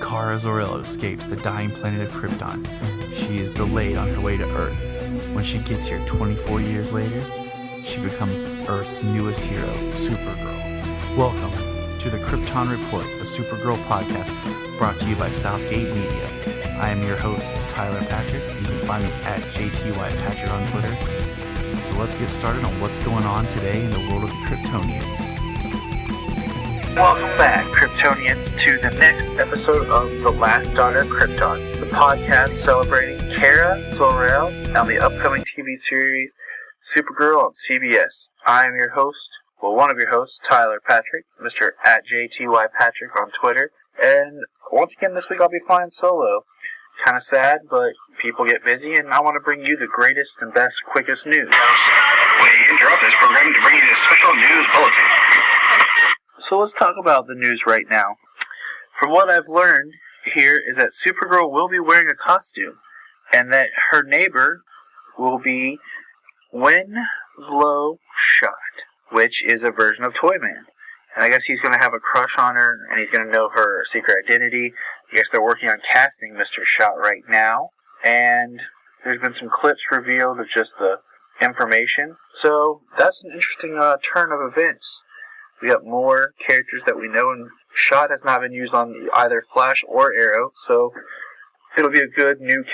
Kara Zor-El escapes the dying planet of Krypton. She is delayed on her way to Earth. When she gets here 24 years later, she becomes Earth's newest hero, Supergirl. Welcome to the Krypton Report, a Supergirl podcast brought to you by Southgate Media. I am your host, Tyler Patrick. You can find me at JTYPatrick on Twitter. So let's get started on what's going on today in the world of the Kryptonians. Welcome back, Kryptonians, to the next episode of The Last Daughter of Krypton, the podcast celebrating Kara Zor-El and the upcoming TV series Supergirl on CBS. I am your host, one of your hosts, Tyler Patrick, Mr. at JTYPatrick on Twitter, and once again this week I'll be flying solo. Kind of sad, but people get busy, and I want to bring you the greatest and best, quickest news. We interrupt this program to bring you this special news bulletin. So let's talk about the news right now. From what I've learned here is that Supergirl will be wearing a costume, and that her neighbor will be Winslow Schott, which is a version of Toyman. And I guess he's going to have a crush on her, and he's going to know her secret identity. I guess they're working on casting Mr. Schott right now, and there's been some clips revealed of just the information. So that's an interesting turn of events. We got more characters that we know, and Schott has not been used on either Flash or Arrow, so it'll be a good new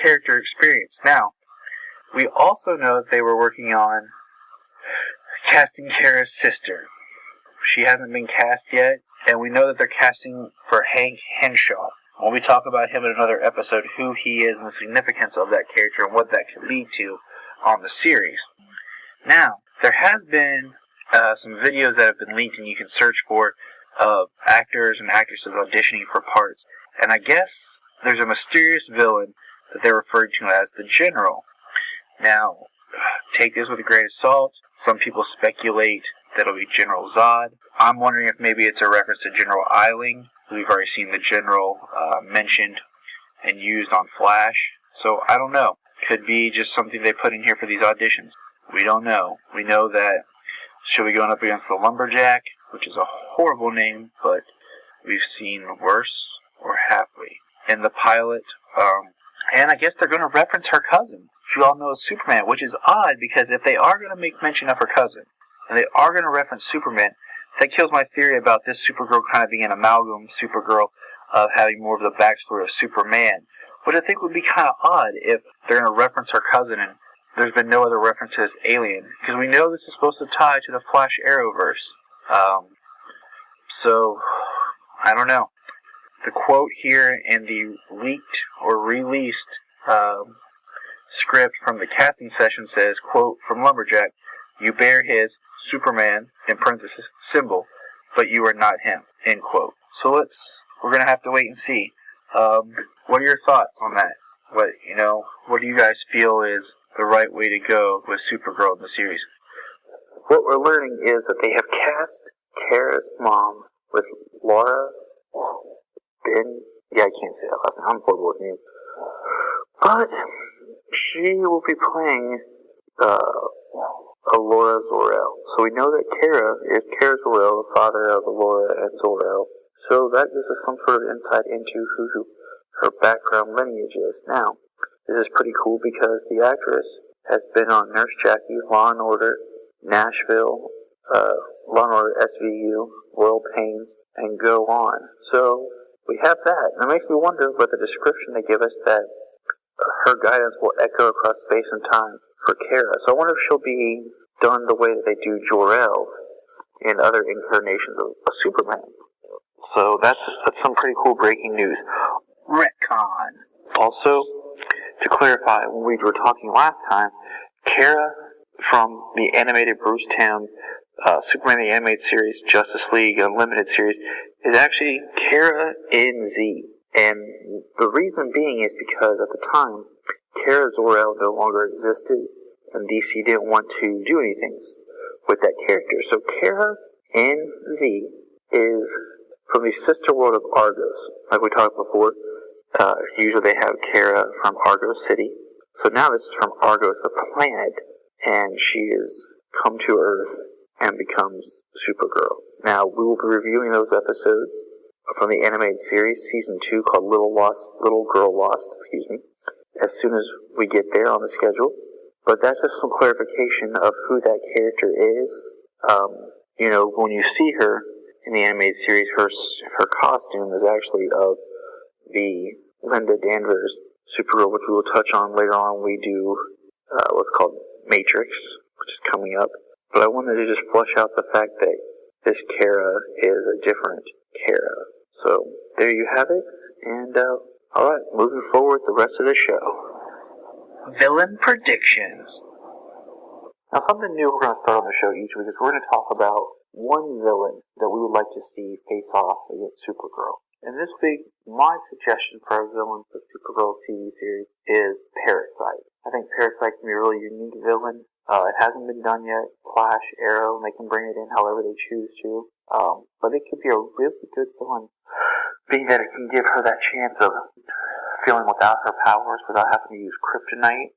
character experience. Now, we also know that they were working on casting Kara's sister. She hasn't been cast yet, and we know that they're casting for Hank Henshaw. When we talk about him in another episode, who he is and the significance of that character and what that could lead to on the series. Now, there has been some videos that have been leaked, and you can search for actors and actresses auditioning for parts. And I guess there's a mysterious villain that they're referred to as the General. Now, take this with a grain of salt. Some people speculate that it'll be General Zod. I'm wondering if maybe it's a reference to General Eiling. We've already seen the General mentioned and used on Flash. So I don't know. Could be just something they put in here for these auditions. We don't know. We know that she'll be going up against the Lumberjack, which is a horrible name, but we've seen worse, or have we, in the pilot. And I guess they're going to reference her cousin, which you all know is Superman, which is odd, because if they are going to make mention of her cousin, and they are going to reference Superman, that kills my theory about this Supergirl kind of being an amalgam Supergirl of having more of the backstory of Superman, which I think would be kind of odd if they're going to reference her cousin and there's been no other reference to this alien, because we know this is supposed to tie to the Flash Arrowverse. So, I don't know. The quote here in the leaked or released script from the casting session says, quote, from Lumberjack, "You bear his, Superman, in parentheses, symbol, but you are not him," end quote. So we're going to have to wait and see. What are your thoughts on that? What do you guys feel is the right way to go with Supergirl in the series? What we're learning is that they have cast Kara's mom with Laura I can't say that last name. I'm horrible with names. But she will be playing Laura Zor-El. So we know that Kara is Kara Zor-El, the father of Laura and Zor-El. So that gives us some sort of insight into who her background lineage is. Now, this is pretty cool because the actress has been on Nurse Jackie, Law & Order, Nashville, Law & Order SVU, Royal Pains, and go on. So we have that. And it makes me wonder what the description they give us that her guidance will echo across space and time for Kara. So I wonder if she'll be done the way that they do Jor-El in other incarnations of Superman. So that's some pretty cool breaking news. Retcon. Also, to clarify, when we were talking last time, Kara from the animated Bruce Timm Superman the Animated Series, Justice League Unlimited series, is actually Kara in Z. And the reason being is because at the time, Kara Zor-El no longer existed, and DC didn't want to do anything with that character. So Kara in Z is from the sister world of Argos. Like we talked before, usually they have Kara from Argos City. So now this is from Argos, the planet, and she is come to Earth and becomes Supergirl. Now, we will be reviewing those episodes from the animated series, Season 2, called Little Girl Lost, as soon as we get there on the schedule. But that's just some clarification of who that character is. When you see her in the animated series, her costume is actually of the Linda Danvers Supergirl, which we will touch on later on. We do what's called Matrix, which is coming up. But I wanted to just flesh out the fact that this Kara is a different Kara. So there you have it. And alright, moving forward, the rest of the show. Villain predictions. Now, something new we're going to start on the show each week is we're going to talk about one villain that we would like to see face off against Supergirl. And this week, my suggestion for a villain for Supergirl TV series is Parasite. I think Parasite can be a really unique villain. It hasn't been done yet. Flash, Arrow, and they can bring it in however they choose to. But it could be a really good villain, being that it can give her that chance of feeling without her powers, without having to use kryptonite.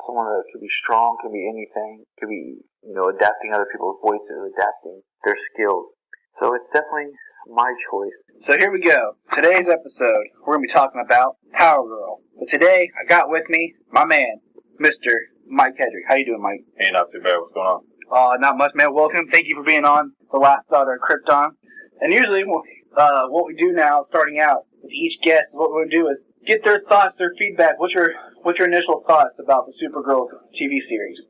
Someone that could be strong, could be anything, could be, adapting other people's voices, adapting their skills. So it's definitely my choice. So here we go. Today's episode, we're going to be talking about Power Girl. But today, I got with me my man, Mr. Mike Hedrick. How you doing, Mike? Hey, not too bad. What's going on? Not much, man. Welcome. Thank you for being on the last daughter of Krypton. And usually, what we do now, starting out with each guest, what we're going to do is get their thoughts, their feedback. What's your initial thoughts about the Supergirl TV series?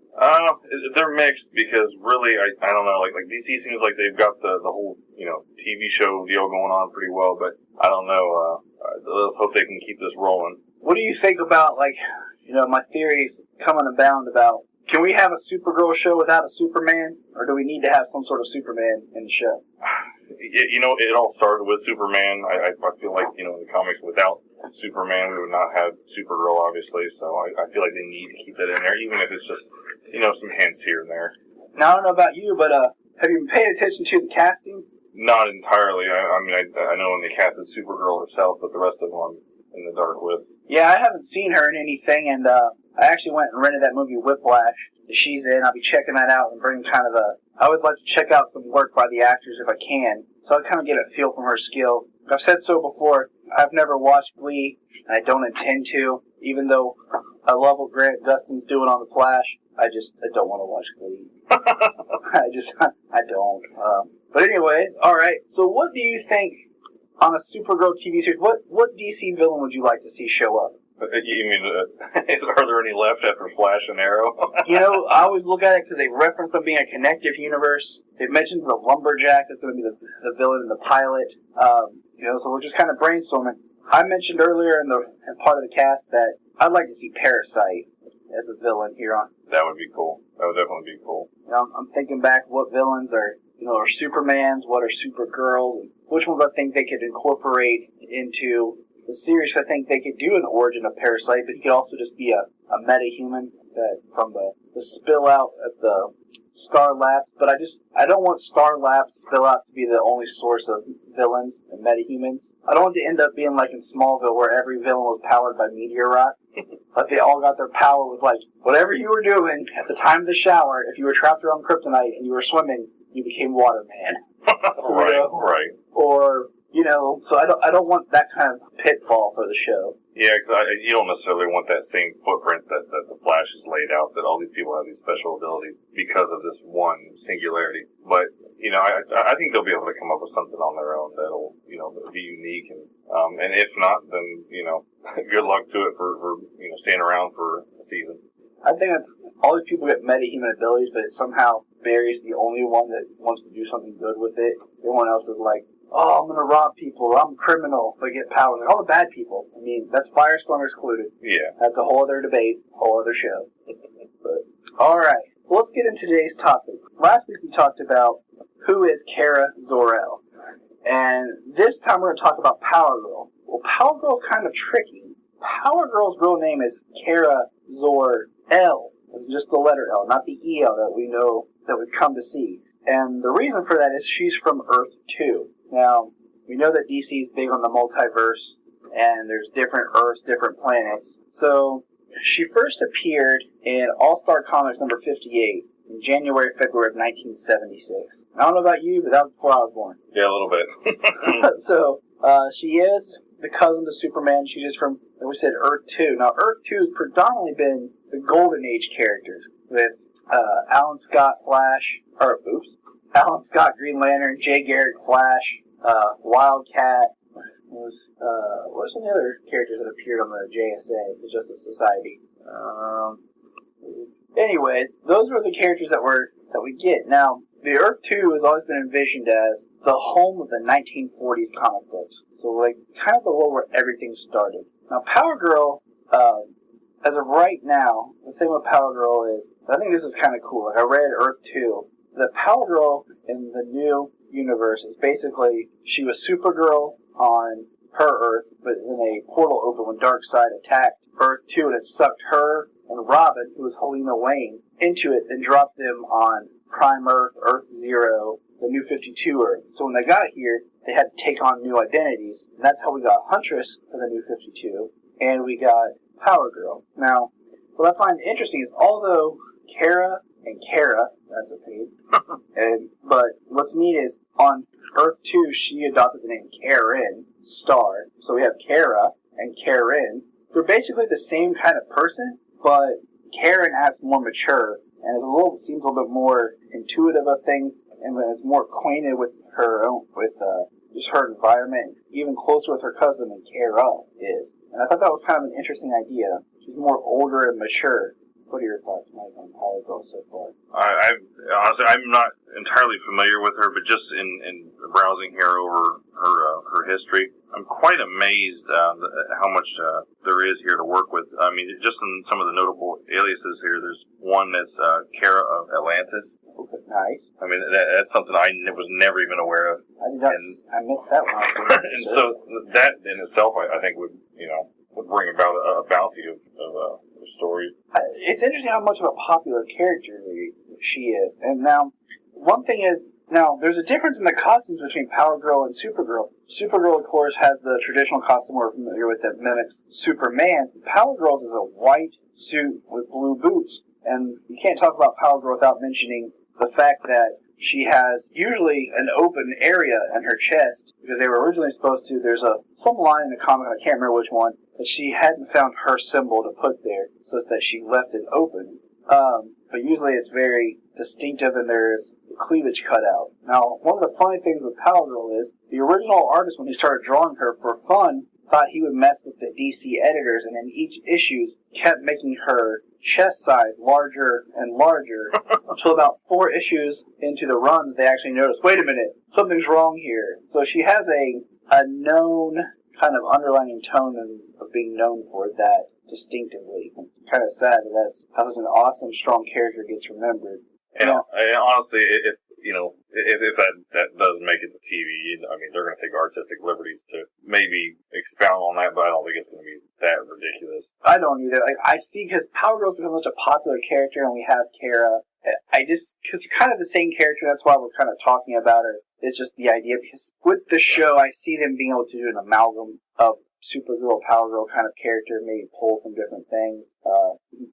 They're mixed because really, I don't know. Like DC seems like they've got the whole TV show deal going on pretty well, but I don't know. Let's hope they can keep this rolling. What do you think about my theories coming abound about? Can we have a Supergirl show without a Superman, or do we need to have some sort of Superman in the show? It all started with Superman. I feel like, in the comics, without Superman, we would not have Supergirl, obviously. So I feel like they need to keep that in there, even if it's just, some hints here and there. Now, I don't know about you, but have you been paying attention to the casting? Not entirely. I know when they casted Supergirl herself, but the rest of them I'm in the dark with. Yeah, I haven't seen her in anything, and I actually went and rented that movie Whiplash that she's in. I'll be checking that out and bringing kind of I always like to check out some work by the actors if I can, so I kind of get a feel from her skill. I've said so before, I've never watched Glee, and I don't intend to, even though I love what Grant Gustin's doing on The Flash. I don't want to watch Glee. I don't. But anyway, alright, so what do you think on a Supergirl TV series? What DC villain would you like to see show up? You mean, are there any left after Flash and Arrow? I always look at it because they reference them being a connective universe. They've mentioned the Lumberjack that's going to be the villain in the pilot. So we're just kind of brainstorming. I mentioned earlier in part of the cast that I'd like to see Parasite as a villain here on. That would be cool. That would definitely be cool. I'm thinking back what villains are Supermans, what are Supergirls, and which ones I think they could incorporate into the series. I think they could do an origin of Parasite, but he could also just be a meta-human that from the spill out at the Star Labs. But I don't want Star Labs spill out to be the only source of villains and meta-humans. I don't want to end up being like in Smallville where every villain was powered by meteor rock. But they all got their power with whatever you were doing at the time of the shower, if you were trapped around kryptonite and you were swimming, you became Water Man. Right. Or, so I don't want that kind of pitfall for the show. Yeah, because you don't necessarily want that same footprint that the Flash has laid out, that all these people have these special abilities because of this one singularity. But, I think they'll be able to come up with something on their own that'll, be unique. And if not, then, good luck to it for staying around for a season. I think that's all these people get meta-human abilities, but somehow Barry's the only one that wants to do something good with it. Everyone else is like, oh, I'm going to rob people, or I'm a criminal, but get powers. Like, all the bad people. I mean, that's Firestorm excluded. Yeah. That's a whole other debate, whole other show. But, alright, well, let's get into today's topic. Last week we talked about who is Kara Zor-El. And this time we're going to talk about Power Girl. Well, Power Girl's kind of tricky. Power Girl's real name is Kara Zor-El. It's just the letter L, not the E-L that we know, that we've come to see. And the reason for that is she's from Earth 2. Now, we know that DC is big on the multiverse, and there's different Earths, different planets. So, she first appeared in All-Star Comics number 58 in January, February of 1976. I don't know about you, but that was before I was born. Yeah, a little bit. So, she is the cousin to Superman. She's just from, like we said, Earth 2. Now, Earth 2 has predominantly been the Golden Age characters with Alan Scott Green Lantern, Jay Garrick Flash, Wildcat. What's some of the other characters that appeared on the JSA, the Justice Society? Anyways, those were the characters that we get. Now, the Earth 2 has always been envisioned as the home of the 1940s comic books. So, like, kind of the world where everything started. Now, Power Girl, as of right now, the thing with Power Girl is, I think this is kind of cool. Like, I read Earth 2. The Power Girl in the new universe is basically, she was Supergirl on her Earth, but then a portal opened when Darkseid attacked Earth 2, and it sucked her and Robin, who was Helena Wayne, into it, and dropped them on Prime Earth, Earth Zero, the New 52 Earth. So when they got here, they had to take on new identities, and that's how we got Huntress for the New 52, and we got Power Girl. Now, what I find interesting is, although Kara, that's a pain, but what's neat is, on Earth 2, she adopted the name Karen Star, so we have Kara and Karen. They're basically the same kind of person, but Karen acts more mature, and seems a little bit more intuitive of things, and is more acquainted with her own, just her environment, even closer with her cousin than Kara is. And I thought that was kind of an interesting idea. She's more older and mature. What are your thoughts, Mike, on Power Girl so far? Honestly, I'm not entirely familiar with her, but just in browsing here over her history, I'm quite amazed at how much there is here to work with. I mean, just in some of the notable aliases here, there's one that's Kara of Atlantis. Okay, nice. I mean, that's something I was never even aware of. I missed that one. And so that in itself, I think would bring about a bounty of stories. It's interesting how much of a popular character she is. And now, one thing is, there's a difference in the costumes between Power Girl and Supergirl. Supergirl, of course, has the traditional costume we're familiar with that mimics Superman. Power Girl's is a white suit with blue boots. And you can't talk about Power Girl without mentioning the fact that she has usually an open area in her chest, because they were originally supposed to, there's some line in the comic, I can't remember which one, that she hadn't found her symbol to put there, so that she left it open. But usually it's very distinctive, and there's the cleavage cut out. Now, one of the funny things with Power Girl is, the original artist, when he started drawing her for fun, thought he would mess with the DC editors, and in each issues kept making her chest size larger and larger until about 4 issues into the run they actually noticed, wait a minute, something's wrong here. So she has a known kind of underlining tone of being known for that distinctively. It's kind of sad that's how such an awesome, strong character gets remembered. And honestly, if that does make it to TV, I mean, they're going to take artistic liberties to maybe expound on that, but I don't think it's going to be that ridiculous. I don't either. I see, because Power Girl's become such a popular character, and we have Kara. Because they're kind of the same character, that's why we're kind of talking about her. It's just the idea, because with the show, I see them being able to do an amalgam of Supergirl, Power Girl kind of character, maybe pull from different things,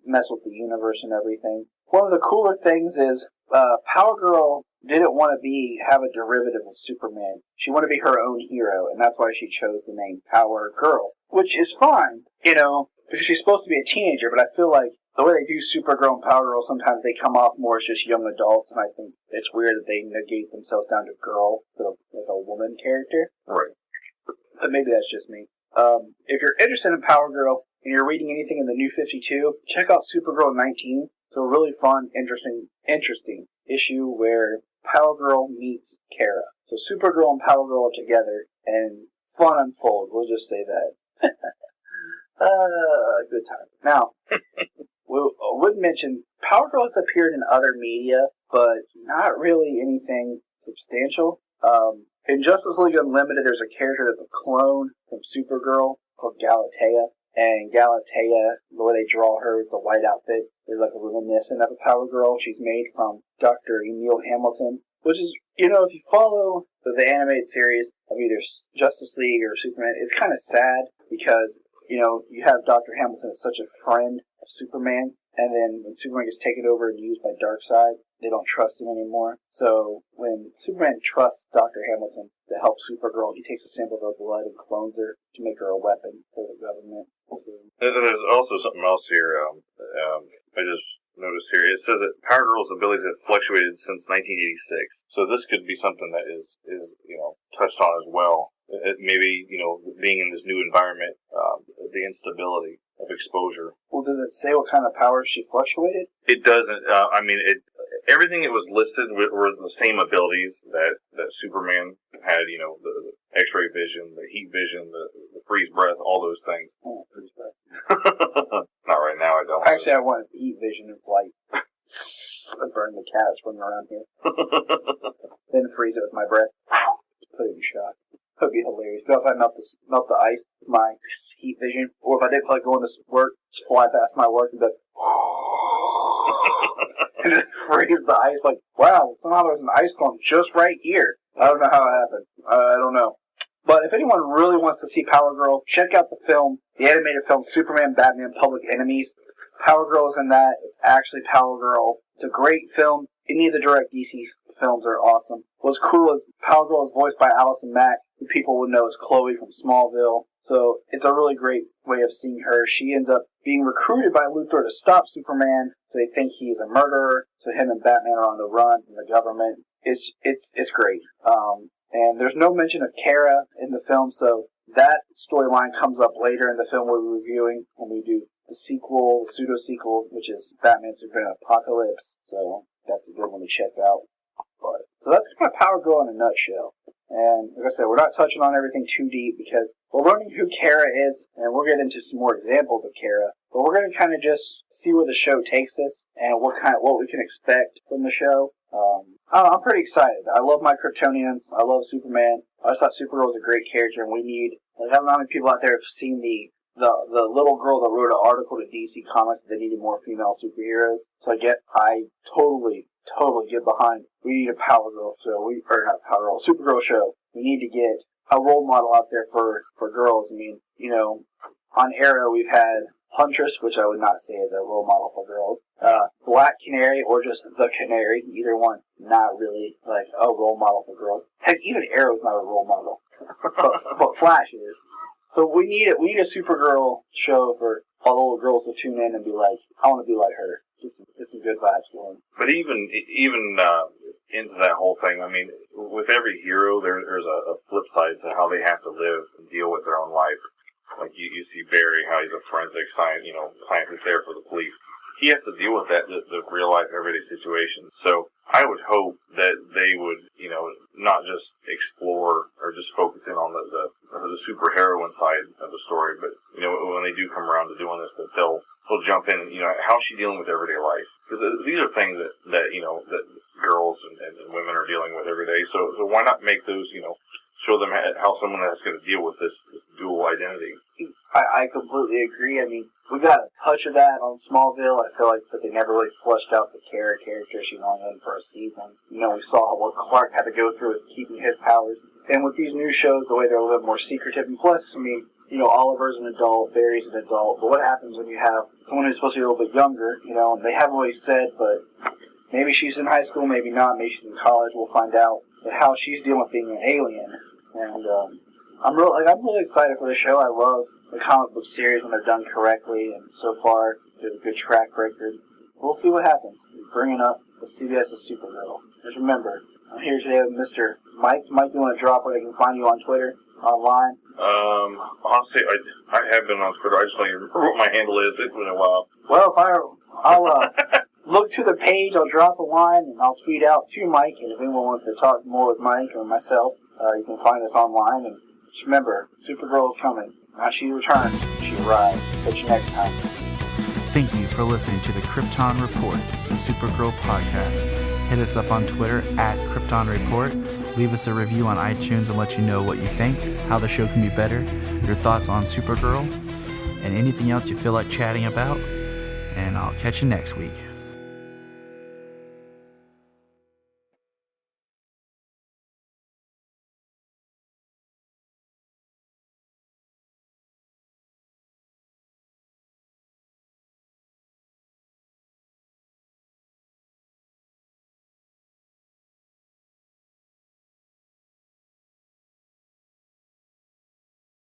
mess with the universe and everything. One of the cooler things is, Power Girl didn't want to have a derivative of Superman. She wanted to be her own hero, and that's why she chose the name Power Girl, which is fine, because she's supposed to be a teenager, but I feel like the way they do Supergirl and Power Girl, sometimes they come off more as just young adults, and I think it's weird that they negate themselves down to girl, sort of like a woman character. Right. But maybe that's just me. If you're interested in Power Girl, and you're reading anything in the New 52, check out Supergirl 19. It's a really fun, interesting issue where Power Girl meets Kara. So Supergirl and Power Girl are together, and fun unfold. We'll just say that. Good time. Now, we would mention Power Girl has appeared in other media, but not really anything substantial. In Justice League Unlimited, there's a character that's a clone from Supergirl called Galatea. And Galatea, the way they draw her with the white outfit, is like a reminiscent of a Power Girl. She's made from Dr. Emil Hamilton, which is, if you follow the animated series of either Justice League or Superman, it's kind of sad because, you have Dr. Hamilton as such a friend Superman. And then when Superman gets taken over and used by Darkseid, they don't trust him anymore. So when Superman trusts Dr. Hamilton to help Supergirl, he takes a sample of her blood and clones her to make her a weapon for the government. So, there's also something else here. I just noticed here. It says that Power Girl's abilities have fluctuated since 1986. So this could be something that is touched on as well. Maybe, being in this new environment, the instability of exposure. Well, does it say what kind of powers she fluctuated? It doesn't. Everything that was listed were the same abilities that Superman had. The X-ray vision, the heat vision, the freeze breath, all those things. Oh, freeze breath. Not right now. I don't. Actually, I wanted heat vision in flight. I burned the cats running around here. Then freeze it with my breath. Put it in shock. That would be hilarious. Because I melt the ice with my heat vision. Or if I did like going to work, just fly past my work and and just freeze the ice. Like, wow, somehow there's an ice storm just right here. I don't know how it happened. I don't know. But if anyone really wants to see Power Girl, check out the film, the animated film Superman, Batman, Public Enemies. Power Girl is in that. It's actually Power Girl. It's a great film. Any of the direct DC films are awesome. What's cool is Power Girl is voiced by Allison Mack, who people would know as Chloe from Smallville. So it's a really great way of seeing her. She ends up being recruited by Luthor to stop Superman. So they think he's a murderer. So him and Batman are on the run from the government. It's great. And there's no mention of Kara in the film, so that storyline comes up later in the film we're reviewing when we do the sequel, the pseudo-sequel, which is Batman Superman Apocalypse. So that's a good one to check out. So that's kind of Power Girl in a nutshell. And like I said, we're not touching on everything too deep because we're learning who Kara is, and we'll get into some more examples of Kara. But we're going to kind of just see where the show takes us and what we can expect from the show. I'm pretty excited. I love my Kryptonians. I love Superman. I just thought Supergirl was a great character, and we need. I don't know how many people out there have seen the little girl that wrote an article to DC Comics that they needed more female superheroes. So I totally get behind. We need a Power Girl show. Not Power Girl, Supergirl show. We need to get a role model out there for girls. I mean, on Arrow we've had Huntress, which I would not say is a role model for girls. Black Canary or just the Canary, either one, not really like a role model for girls. Heck, even Arrow's not a role model, but Flash is. So we need a Supergirl show for all the little girls to tune in and be like, I want to be like her. Get some good vibes going. But even into that whole thing, I mean, with every hero, there's a flip side to how they have to live and deal with their own life. Like you see Barry, how he's a forensic scientist there for the police. He has to deal with the real life, everyday situations. So I would hope that they would, not just explore or just focus in on the superheroine side of the story, but when they do come around to doing this, that they'll jump in. And, how's she dealing with everyday life? Because these are things that girls and women are dealing with every day. So why not make those, show them how someone is going to deal with this dual identity. I completely agree. I mean, we got a touch of that on Smallville. I feel like that they never really fleshed out the Kara character. She was only in for a season. We saw what Clark had to go through with keeping his powers. And with these new shows, the way they're a little bit more secretive. And plus, I mean, Oliver's an adult, Barry's an adult. But what happens when you have someone who's supposed to be a little bit younger, and they haven't always said, but maybe she's in high school, maybe not, maybe she's in college, we'll find out. But how she's dealing with being an alien. And I'm really excited for the show. I love the comic book series when they're done correctly, and so far there's a good track record. We'll see what happens. We're bringing up the CBS's Supergirl. Just remember, I'm here today with Mr. Mike. Mike, you want to drop where they can find you on Twitter, online? Honestly, I have been on Twitter. I just don't even remember what my handle is. It's been a while. Well, I'll look to the page. I'll drop a line, and I'll tweet out to Mike. And if anyone wants to talk more with Mike or myself, you can find us online. And just remember, Supergirl is coming. Now she returns. She arrives. Catch you next time. Thank you for listening to the Krypton Report, the Supergirl podcast. Hit us up on Twitter @Krypton Report. Leave us a review on iTunes and let you know what you think, how the show can be better, your thoughts on Supergirl, and anything else you feel like chatting about. And I'll catch you next week.